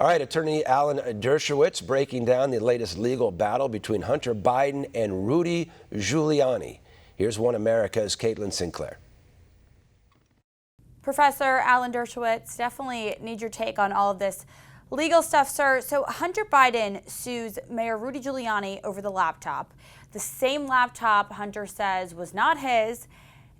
All right, attorney Alan Dershowitz breaking down the latest legal battle between Hunter Biden and Rudy Giuliani. Here's One America's Caitlin Sinclair. Professor Alan Dershowitz, definitely need your take on all of this legal stuff, sir. So Hunter Biden sues Mayor Rudy Giuliani over the laptop. The same laptop Hunter says was not his.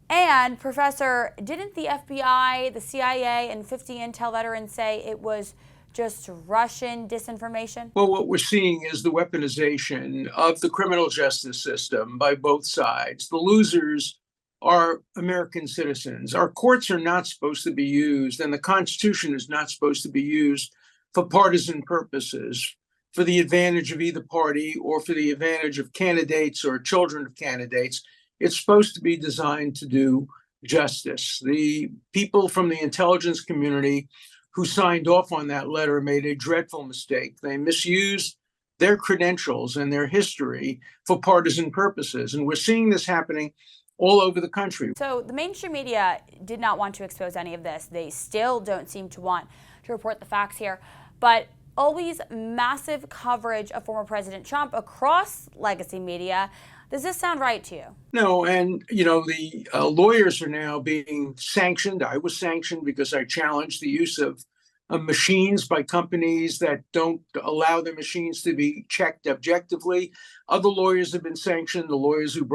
And, Professor, didn't the FBI, the CIA, and 50 intel veterans say it was just Russian disinformation? Well, what we're seeing is the weaponization of the criminal justice system by both sides. The losers are American citizens. Our courts are not supposed to be used, and the Constitution is not supposed to be used for partisan purposes, for the advantage of either party or for the advantage of candidates or children of candidates. It's supposed to be designed to do justice. The people from the intelligence community who signed off on that letter made a dreadful mistake. They misused their credentials and their history for partisan purposes. And we're seeing this happening all over the country. So the mainstream media did not want to expose any of this. They still don't seem to want to report the facts here. But always massive coverage of former President Trump across legacy media. Does this sound right to you? No, and the lawyers are now being sanctioned. I was sanctioned because I challenged the use of machines by companies that don't allow their machines to be checked objectively. Other lawyers have been sanctioned. The lawyers who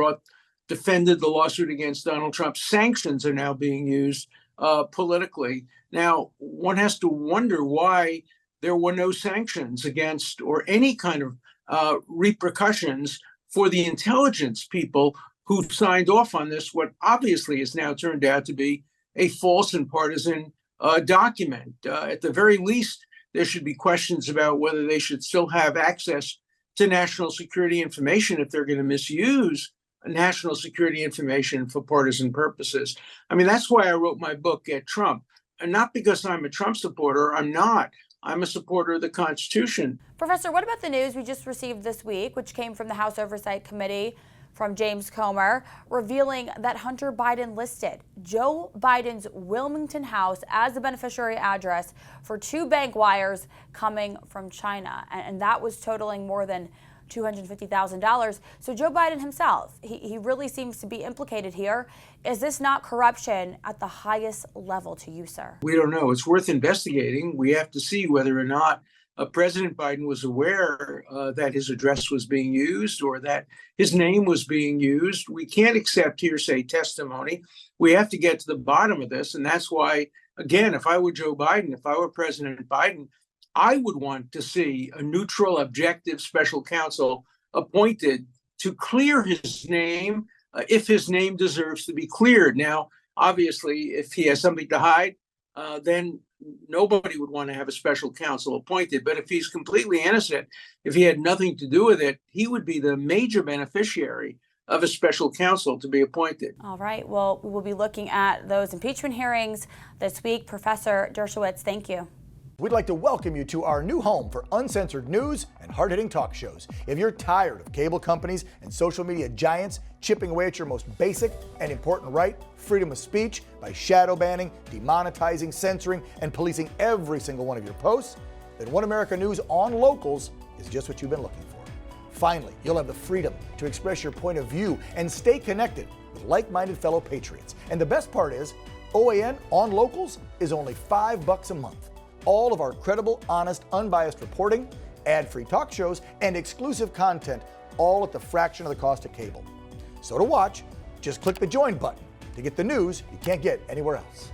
defended the lawsuit against Donald Trump. Sanctions are now being used politically. Now, one has to wonder why there were no sanctions against or any kind of repercussions for the intelligence people who signed off on this, what obviously has now turned out to be a false and partisan document. At the very least, there should be questions about whether they should still have access to national security information if they're going to misuse national security information for partisan purposes. I mean, that's why I wrote my book, Get Trump. And not because I'm a Trump supporter, I'm not. I'm a supporter of the Constitution. Professor, what about the news we just received this week, which came from the House Oversight Committee from James Comer, revealing that Hunter Biden listed Joe Biden's Wilmington house as the beneficiary address for 2 bank wires coming from China. And that was totaling more than $250,000. So Joe Biden himself, he really seems to be implicated here. Is this not corruption at the highest level to you, sir? We don't know. It's worth investigating. We have to see whether or not President Biden was aware that his address was being used or that his name was being used. We can't accept hearsay testimony. We have to get to the bottom of this. And that's why, again, if I were Joe Biden, if I were President Biden, I would want to see a neutral, objective special counsel appointed to clear his name if his name deserves to be cleared. Now, obviously, if he has something to hide, then nobody would want to have a special counsel appointed. But if he's completely innocent, if he had nothing to do with it, he would be the major beneficiary of a special counsel to be appointed. All right. Well, we will be looking at those impeachment hearings this week. Professor Dershowitz, thank you. We'd like to welcome you to our new home for uncensored news and hard-hitting talk shows. If you're tired of cable companies and social media giants chipping away at your most basic and important right, freedom of speech, by shadow banning, demonetizing, censoring, and policing every single one of your posts, then One America News on Locals is just what you've been looking for. Finally, you'll have the freedom to express your point of view and stay connected with like-minded fellow patriots. And the best part is, OAN on Locals is only $5 a month. All of our credible, honest, unbiased reporting, ad-free talk shows, and exclusive content, all at the fraction of the cost of cable. So to watch, just click the join button to get the news you can't get anywhere else.